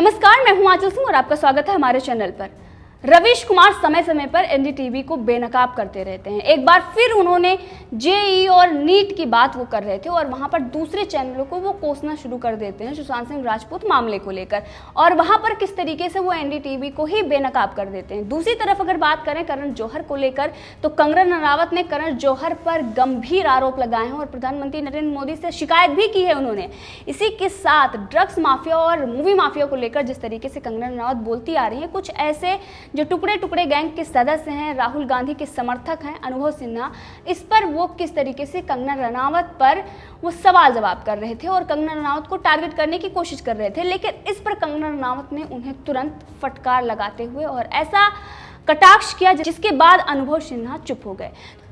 नमस्कार, मैं हूं आंचल सिंह और आपका स्वागत है हमारे चैनल पर। रवीश कुमार समय समय पर एनडीटीवी को बेनकाब करते रहते हैं। एक बार फिर उन्होंने जेईई और नीट की बात वो कर रहे थे और वहां पर दूसरे चैनलों को वो कोसना शुरू कर देते हैं सुशांत सिंह राजपूत मामले को लेकर, और वहां पर किस तरीके से वो एनडीटीवी को ही बेनकाब कर देते हैं। दूसरी तरफ अगर बात करें करण जौहर को लेकर, तो कंगना रनावत ने करण जौहर पर गंभीर आरोप लगाए हैं और प्रधानमंत्री नरेंद्र मोदी से शिकायत भी की है उन्होंने। इसी के साथ ड्रग्स माफिया और मूवी माफिया को लेकर जिस तरीके से कंगना रनावत बोलती आ रही है, कुछ ऐसे जो टुकड़े टुकड़े गैंग के सदस्य हैं, राहुल गांधी के समर्थक हैं, अनुभव सिन्हा, इस पर वो किस तरीके से कंगना रनावत पर वो सवाल जवाब कर रहे थे और कंगना रनावत को टारगेट करने की कोशिश कर रहे थे। लेकिन इस पर कंगना रनावत ने उन्हें तुरंत फटकार लगाते हुए और ऐसा कटाक्ष किया जिसके बाद अनुभव सिन्हा चुप हो गए।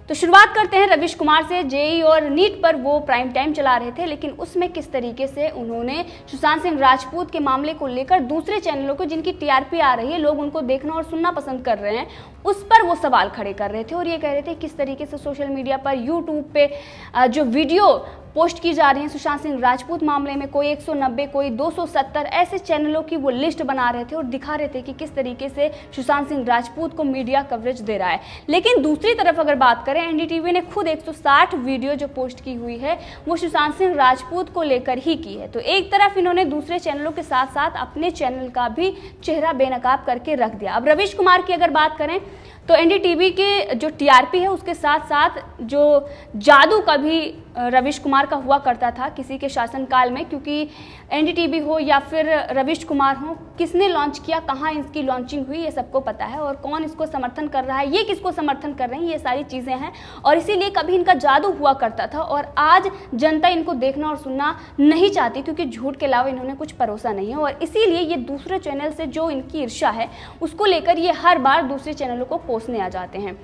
तो शुरुआत करते हैं रवीश कुमार से। जेईई और नीट पर वो प्राइम टाइम चला रहे थे, लेकिन उसमें किस तरीके से उन्होंने सुशांत सिंह राजपूत के मामले को लेकर दूसरे चैनलों को, जिनकी टीआरपी आ रही है, लोग उनको देखना और सुनना पसंद कर रहे हैं, उस पर वो सवाल खड़े कर रहे थे और ये कह रहे थे किस तरीके से सोशल मीडिया पर, यूट्यूब पे जो वीडियो पोस्ट की जा रही है सुशांत सिंह राजपूत मामले में, कोई 190, कोई 270 ऐसे चैनलों की वो लिस्ट बना रहे थे और दिखा रहे थे कि किस तरीके से सुशांत सिंह राजपूत को मीडिया कवरेज दे रहा है। लेकिन दूसरी तरफ अगर बात करें, एनडीटीवी ने खुद 160 वीडियो जो पोस्ट की हुई है वो सुशांत सिंह राजपूत को लेकर ही की है। तो एक तरफ इन्होंने दूसरे चैनलों के साथ साथ अपने चैनल का भी चेहरा बेनकाब करके रख दिया। अब रवीश कुमार की अगर बात करें तो एनडीटीवी के जो टीआरपी है उसके साथ साथ जो जादू का भी रवीश कुमार का हुआ करता था किसी के शासनकाल में, क्योंकि एनडीटीवी हो या फिर रवीश कुमार हो, किसने लॉन्च किया, कहाँ इसकी लॉन्चिंग हुई, ये सबको पता है, और कौन इसको समर्थन कर रहा है, ये किसको समर्थन कर रहे हैं, ये सारी चीज़ें हैं। और इसीलिए कभी इनका जादू हुआ करता था और आज जनता इनको देखना और सुनना नहीं चाहती, क्योंकि झूठ के अलावा इन्होंने कुछ परोसा नहीं है। और इसीलिए ये दूसरे चैनल से जो इनकी ईर्ष्या है उसको लेकर ये हर बार दूसरे चैनलों को कोसने आ जाते हैं।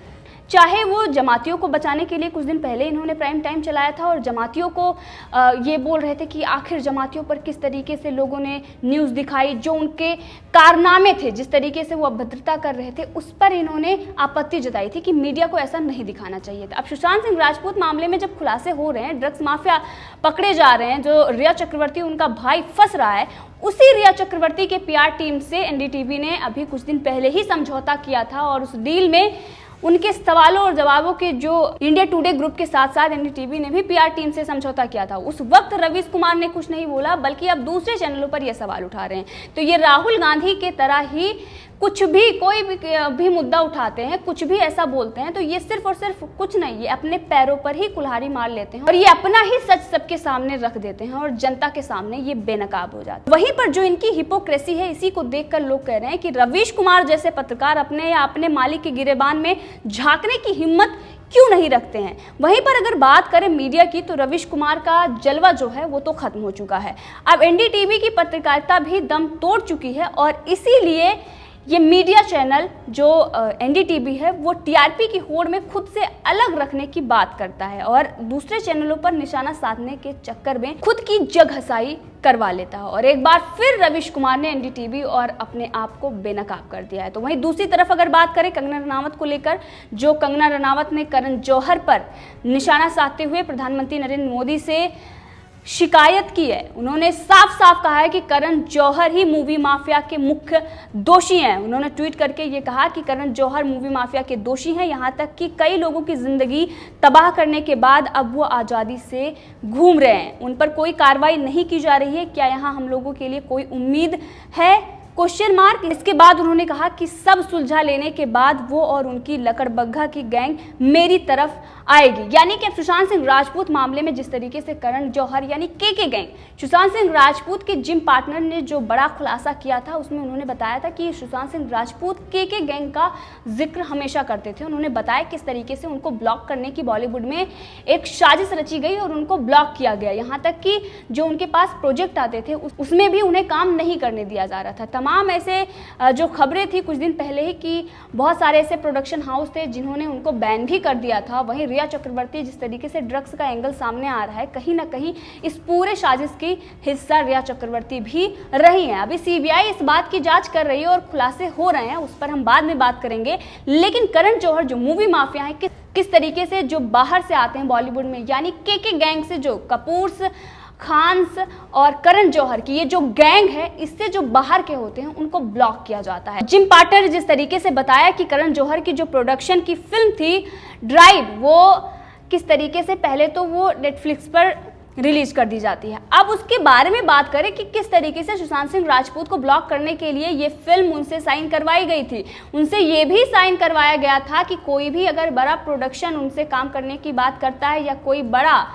चाहे वो जमातियों को बचाने के लिए कुछ दिन पहले इन्होंने प्राइम टाइम चलाया था और जमातियों को ये बोल रहे थे कि आखिर जमातियों पर किस तरीके से लोगों ने न्यूज़ दिखाई, जो उनके कारनामे थे, जिस तरीके से वो अभद्रता कर रहे थे, उस पर इन्होंने आपत्ति जताई थी कि मीडिया को ऐसा नहीं दिखाना चाहिए था। अब सुशांत सिंह राजपूत मामले में जब खुलासे हो रहे हैं, ड्रग्स माफिया पकड़े जा रहे हैं, जो रिया चक्रवर्ती उनका भाई फंस रहा है, उसी रिया चक्रवर्ती के पीआर टीम से एनडीटीवी ने अभी कुछ दिन पहले ही समझौता किया था और उस डील में उनके सवालों और जवाबों के जो इंडिया टुडे ग्रुप के साथ साथ एनडीटीवी ने भी पीआर टीम से समझौता किया था। उस वक्त रवीश कुमार ने कुछ नहीं बोला, बल्कि अब दूसरे चैनलों पर ये सवाल उठा रहे हैं। तो ये राहुल गांधी के तरह ही कुछ भी, कोई भी मुद्दा उठाते हैं, कुछ भी ऐसा बोलते हैं, तो ये सिर्फ और सिर्फ कुछ नहीं, ये अपने पैरों पर ही कुल्हाड़ी मार लेते हैं और ये अपना ही सच सबके सामने रख देते हैं और जनता के सामने ये बेनकाब हो जाते हैं। वहीं पर जो इनकी हिपोक्रेसी है, इसी को देखकर लोग कह रहे हैं कि रवीश कुमार जैसे पत्रकार अपने या अपने मालिक के गिरेबान में झांकने की हिम्मत क्यों नहीं रखते हैं। वहीं पर अगर बात करें मीडिया की, तो रवीश कुमार का जलवा जो है वो तो खत्म हो चुका है। अब एनडीटीवी की पत्रकारिता भी दम तोड़ चुकी है और इसीलिए ये मीडिया चैनल जो एनडीटीवी है वो टीआरपी की होड़ में खुद से अलग रखने की बात करता है और दूसरे चैनलों पर निशाना साधने के चक्कर में खुद की जगहसाई करवा लेता है। और एक बार फिर रवीश कुमार ने एनडीटीवी और अपने आप को बेनकाब कर दिया है। तो वहीं दूसरी तरफ अगर बात करें कंगना रनावत को लेकर, जो कंगना रनावत ने करण जौहर पर निशाना साधते हुए प्रधानमंत्री नरेंद्र मोदी से शिकायत की है। उन्होंने साफ साफ कहा है कि करण जौहर ही मूवी माफिया के मुख्य दोषी हैं। उन्होंने ट्वीट करके ये कहा कि करण जौहर मूवी माफिया के दोषी हैं, यहाँ तक कि कई लोगों की जिंदगी तबाह करने के बाद अब वो आज़ादी से घूम रहे हैं, उन पर कोई कार्रवाई नहीं की जा रही है। क्या यहाँ हम लोगों के लिए कोई उम्मीद है? Question mark. इसके बाद उन्होंने कहा कि सब सुलझा लेने के बाद वो और उनकी लकड़बग्घा की गैंग मेरी तरफ आएगी। यानी कि अब सुशांत सिंह राजपूत मामले में जिस तरीके से करण जौहर यानी के गैंग, सुशांत सिंह राजपूत के जिम पार्टनर ने जो बड़ा खुलासा किया था, उसमें उन्होंने बताया था कि सुशांत सिंह राजपूत के गैंग का जिक्र हमेशा करते थे। उन्होंने बताया किस तरीके से उनको ब्लॉक करने की बॉलीवुड में एक साजिश रची गई और उनको ब्लॉक किया गया। यहाँ तक कि जो उनके पास प्रोजेक्ट आते थे उसमें भी उन्हें काम नहीं करने दिया जा रहा था। तमाम ऐसे जो खबरें थी कुछ दिन पहले ही कि बहुत सारे ऐसे प्रोडक्शन हाउस थे जिन्होंने उनको बैन भी कर दिया था। वहीं रिया चक्रवर्ती, जिस तरीके से ड्रग्स का एंगल सामने आ रहा है, कहीं ना कहीं इस पूरे साजिश की हिस्सा रिया चक्रवर्ती भी रही हैं। अभी सीबीआई इस बात की जांच कर रही है और खुलासे हो रहे हैं, उस पर हम बाद में बात करेंगे। लेकिन करण जौहर जो मूवी माफिया है, किस तरीके से जो बाहर से आते हैं बॉलीवुड में, यानी के गैंग से जो कपूर्स खान्स और करण जौहर की ये जो गैंग है, इससे जो बाहर के होते हैं उनको ब्लॉक किया जाता है। जिम पार्टनर ने जिस तरीके से बताया कि करण जौहर की जो प्रोडक्शन की फिल्म थी ड्राइव, वो किस तरीके से पहले तो वो नेटफ्लिक्स पर रिलीज कर दी जाती है। अब उसके बारे में बात करें कि किस तरीके से सुशांत सिंह राजपूत को ब्लॉक करने के लिए ये फिल्म उनसे साइन करवाई गई थी। उनसे ये भी साइन करवाया गया था कि कोई भी अगर बड़ा प्रोडक्शन उनसे काम करने की बात करता है या कोई बड़ा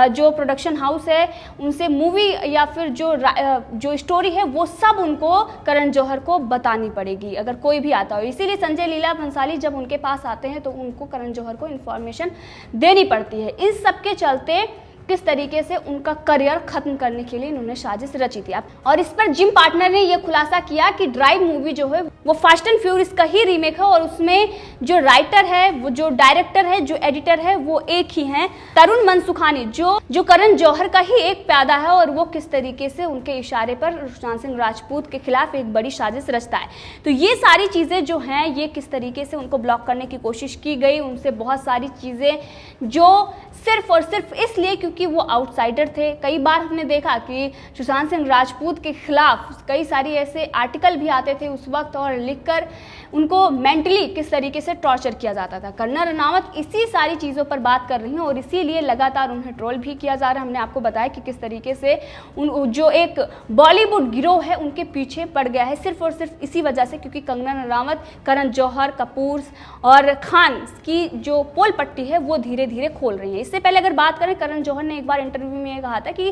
जो प्रोडक्शन हाउस है उनसे मूवी या फिर जो स्टोरी है वो सब उनको करण जौहर को बतानी पड़ेगी अगर कोई भी आता हो। इसीलिए संजय लीला भंसाली जब उनके पास आते हैं तो उनको करण जौहर को इन्फॉर्मेशन देनी पड़ती है। इस सब के चलते किस तरीके से उनका करियर खत्म करने के लिए इन्होंने साजिश रची थी। और इस पर जिम पार्टनर ने यह खुलासा किया कि ड्राइव मूवी जो है वो फास्ट एंड फ्यूरियस का ही रीमेक है और उसमें जो राइटर है, वो जो डायरेक्टर है, जो एडिटर है वो एक ही हैं, तरुण मनसुखानी, जो करण जौहर का ही एक प्यादा है और वो किस तरीके से उनके इशारे पर सुशांत सिंह राजपूत के खिलाफ एक बड़ी साजिश रचता है। तो ये सारी चीजें जो हैं ये किस तरीके से उनको ब्लॉक करने की कोशिश की गई, उनसे बहुत सारी चीजें जो सिर्फ और सिर्फ इसलिए क्योंकि वो आउटसाइडर थे। कई बार हमने देखा कि सुशांत सिंह राजपूत के खिलाफ कई सारी ऐसे आर्टिकल भी आते थे उस वक्त और लिखकर उनको मेंटली किस तरीके से टॉर्चर किया जाता था। कंगना रनावत इसी सारी चीज़ों पर बात कर रही हैं और इसीलिए लगातार उन्हें ट्रोल भी किया जा रहा है। हमने आपको बताया कि किस तरीके से जो एक बॉलीवुड गिरोह है उनके पीछे पड़ गया है सिर्फ और सिर्फ इसी वजह से क्योंकि कंगना रनावत करण जौहर, कपूर और खान की जो पोल पट्टी है वो धीरे धीरे खोल रही है। इससे पहले अगर बात करें, करण जौहर ने एक बार इंटरव्यू में ये कहा था कि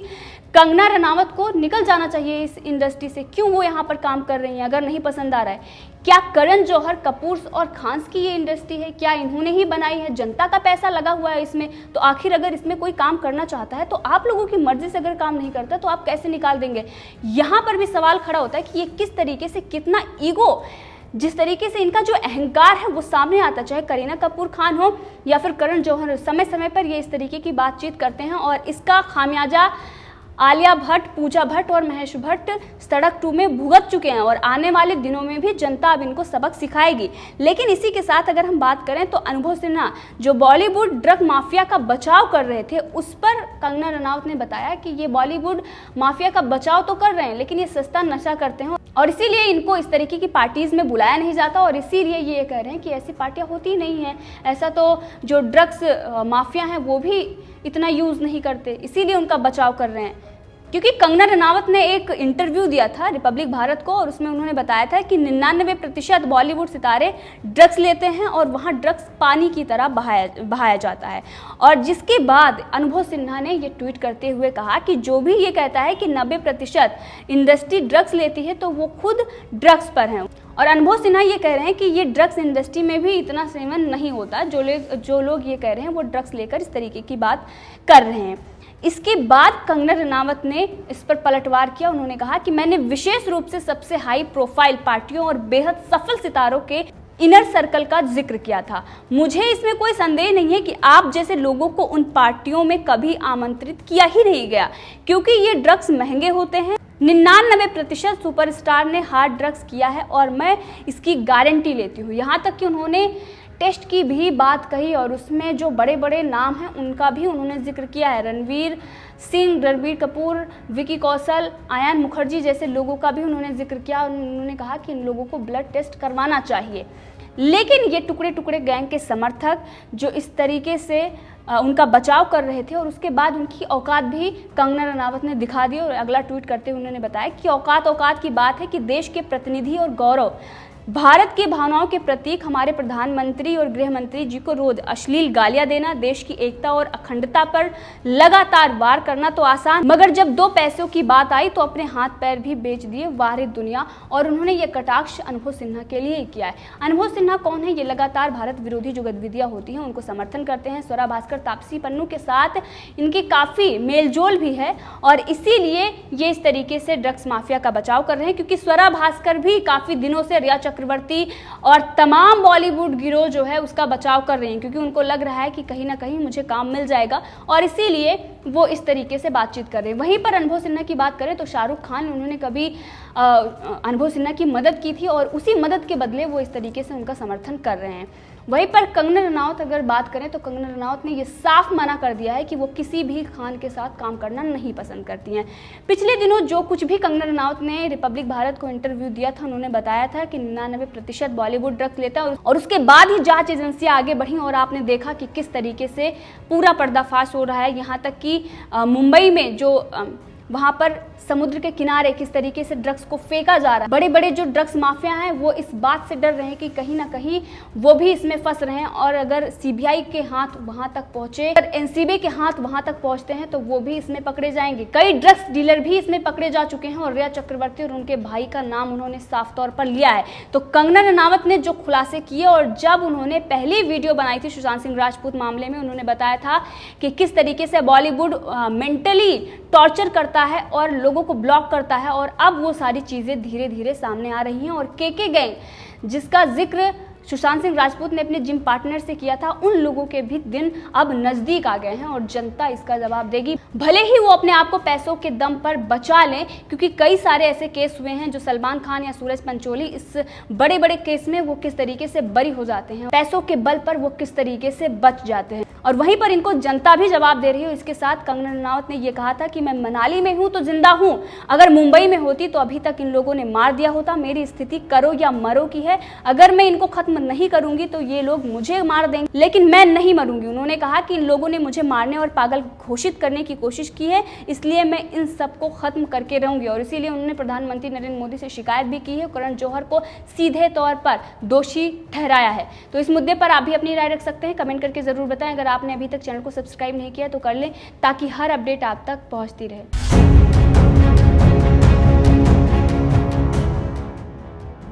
कंगना रनावत को निकल जाना चाहिए इस इंडस्ट्री से, क्यों वो यहाँ पर काम कर रही हैं अगर नहीं पसंद आ रहा है। क्या करण जौहर, कपूर और खान्स की ये इंडस्ट्री है? क्या इन्होंने ही बनाई है? जनता का पैसा लगा हुआ है इसमें, तो आखिर अगर इसमें कोई काम करना चाहता है तो आप लोगों की मर्जी से अगर काम नहीं करता तो आप कैसे निकाल देंगे? यहाँ पर भी सवाल खड़ा होता है कि ये किस तरीके से, कितना ईगो, जिस तरीके से इनका जो अहंकार है वो सामने आता, चाहे करीना कपूर खान हो या फिर करण जौहर, समय समय पर ये इस तरीके की बातचीत करते हैं और इसका खामियाजा आलिया भट्ट, पूजा भट्ट और महेश भट्ट सड़क 2 में भुगत चुके हैं और आने वाले दिनों में भी जनता अब इनको सबक सिखाएगी। लेकिन इसी के साथ अगर हम बात करें तो अनुभव सिन्हा जो बॉलीवुड ड्रग माफिया का बचाव कर रहे थे, उस पर कंगना रनावत ने बताया कि ये बॉलीवुड माफिया का बचाव तो कर रहे हैं लेकिन ये सस्ता नशा करते हैं और इसीलिए इनको इस तरीके की पार्टीज में बुलाया नहीं जाता और इसीलिए ये कह रहे हैं कि ऐसी पार्टियां होती नहीं हैं। ऐसा तो जो ड्रग्स माफिया हैं वो भी इतना यूज़ नहीं करते, इसीलिए उनका बचाव कर रहे हैं। क्योंकि कंगना रनावत ने एक इंटरव्यू दिया था रिपब्लिक भारत को और उसमें उन्होंने बताया था कि 99% बॉलीवुड सितारे ड्रग्स लेते हैं और वहाँ ड्रग्स पानी की तरह बहाया जाता है। और जिसके बाद अनुभव सिन्हा ने ये ट्वीट करते हुए कहा कि जो भी ये कहता है कि 90% इंडस्ट्री ड्रग्स लेती है तो वो खुद ड्रग्स पर हैं। और अनुभव सिन्हा ये कह रहे हैं कि ये ड्रग्स इंडस्ट्री में भी इतना सेवन नहीं होता, जो लोग ये कह रहे हैं वो ड्रग्स लेकर इस तरीके की बात कर रहे हैं। इसके बाद कंगना रनावत ने इस पर पलटवार किया। उन्होंने कहा कि मैंने विशेष रूप से सबसे हाई प्रोफाइल पार्टियों और बेहद सफल सितारों के इनर सर्कल का जिक्र किया था। मुझे इसमें कोई संदेह नहीं है कि आप जैसे लोगों को उन पार्टियों में कभी आमंत्रित किया ही नहीं गया क्योंकि ये ड्रग्स महंगे होते हैं। 99% सुपरस्टार ने हार्ड ड्रग्स किया है और मैं इसकी गारंटी लेती हूँ। यहाँ तक कि उन्होंने टेस्ट की भी बात कही और उसमें जो बड़े बड़े नाम हैं उनका भी उन्होंने जिक्र किया है। रणवीर सिंह, रणबीर कपूर, विकी कौशल, आयान मुखर्जी जैसे लोगों का भी उन्होंने जिक्र किया। उन्होंने कहा कि इन लोगों को ब्लड टेस्ट करवाना चाहिए। लेकिन ये टुकड़े टुकड़े गैंग के समर्थक जो इस तरीके से उनका बचाव कर रहे थे और उसके बाद उनकी औकात भी कंगना रनावत ने दिखा दी और अगला ट्वीट करते हुए उन्होंने बताया कि औकात की बात है कि देश के प्रतिनिधि और गौरव भारत की भावनाओं के प्रतीक हमारे प्रधानमंत्री और गृह मंत्री जी को रोज अश्लील गालियां देना, देश की एकता और अखंडता पर लगातार वार करना तो आसान, मगर जब 2 पैसों की बात आई तो अपने हाथ पैर भी बेच दिए, वाह दुनिया। और उन्होंने ये कटाक्ष अनुभव सिन्हा के लिए ही किया है। अनुभव सिन्हा कौन है? ये लगातार भारत विरोधी जो गतिविधियां होती हैं उनको समर्थन करते हैं। स्वरा भास्कर, तापसी पन्नू के साथ इनकी काफ़ी मेलजोल भी है और इसीलिए ये इस तरीके से ड्रग्स माफिया का बचाव कर रहे हैं क्योंकि स्वरा भास्कर भी काफ़ी दिनों से रिया चक्रवर्ती और तमाम बॉलीवुड गिरोह जो है उसका बचाव कर रहे हैं क्योंकि उनको लग रहा है कि कहीं ना कहीं मुझे काम मिल जाएगा और इसीलिए वो इस तरीके से बातचीत कर रहे हैं। वहीं पर अनुभव सिन्हा की बात करें तो शाहरुख खान, उन्होंने कभी अनुभव सिन्हा की मदद की थी और उसी मदद के बदले वो इस तरीके से उनका समर्थन कर रहे हैं। वहीं पर कंगना रनावत अगर बात करें तो कंगना रनावत ने ये साफ मना कर दिया है कि वो किसी भी खान के साथ काम करना नहीं पसंद करती हैं। पिछले दिनों जो कुछ भी कंगना रनावत ने रिपब्लिक भारत को इंटरव्यू दिया था, उन्होंने बताया था कि 99% बॉलीवुड ड्रग्स लेता है और उसके बाद ही जांच एजेंसियां आगे बढ़ी और आपने देखा कि किस तरीके से पूरा पर्दाफाश हो रहा है। यहाँ तक कि मुंबई में जो वहाँ पर समुद्र के किनारे किस तरीके से ड्रग्स को फेंका जा रहा है। बड़े बड़े जो ड्रग्स माफिया हैं वो इस बात से डर रहे हैं कि कहीं ना कहीं वो भी इसमें फंस रहे हैं और अगर सीबीआई के हाथ वहां तक पहुंचे, अगर एनसीबी के हाथ वहां तक पहुंचते हैं तो वो भी इसमें पकड़े जाएंगे। कई ड्रग्स डीलर भी इसमें पकड़े जा चुके हैं और रिया चक्रवर्ती और उनके भाई का नाम उन्होंने साफ तौर पर लिया है। तो कंगना रनावत ने जो खुलासे किए और जब उन्होंने पहली वीडियो बनाई थी सुशांत सिंह राजपूत मामले में, उन्होंने बताया था कि किस तरीके से बॉलीवुड मेंटली टॉर्चर करता है और लोगों को ब्लॉक करता है और अब वो सारी चीज़ें धीरे धीरे सामने आ रही हैं। और केके गैंग जिसका जिक्र सुशांत सिंह राजपूत ने अपने जिम पार्टनर से किया था, उन लोगों के भी दिन अब नज़दीक आ गए हैं और जनता इसका जवाब देगी। भले ही वो अपने आप को पैसों के दम पर बचा लें, क्योंकि कई सारे ऐसे केस हुए हैं जो सलमान खान या सूरज पंचोली इस बड़े बड़े केस में वो किस तरीके से बरी हो जाते हैं, पैसों के बल पर वो किस तरीके से बच जाते हैं और वहीं पर इनको जनता भी जवाब दे रही है। इसके साथ कंगना रनावत ने ये कहा था कि मैं मनाली में हूँ तो जिंदा हूँ, अगर मुंबई में होती तो अभी तक इन लोगों ने मार दिया होता। मेरी स्थिति करो या मरो की है, अगर मैं इनको खत्म नहीं करूंगी तो ये लोग मुझे मार देंगे, लेकिन मैं नहीं मरूंगी। उन्होंने कहा कि इन लोगों ने मुझे मारने और पागल घोषित करने की कोशिश की है, इसलिए मैं इन सबको खत्म करके रहूंगी। और इसीलिए उन्होंने प्रधानमंत्री नरेंद्र मोदी से शिकायत भी की है, करण जौहर को सीधे तौर पर दोषी ठहराया है। तो इस मुद्दे पर आप भी अपनी राय रख सकते हैं, कमेंट करके जरूर बताएं। अगर आपने अभी तक चैनल को सब्सक्राइब नहीं किया तो कर लें ताकि हर अपडेट आप तक पहुंचती रहे।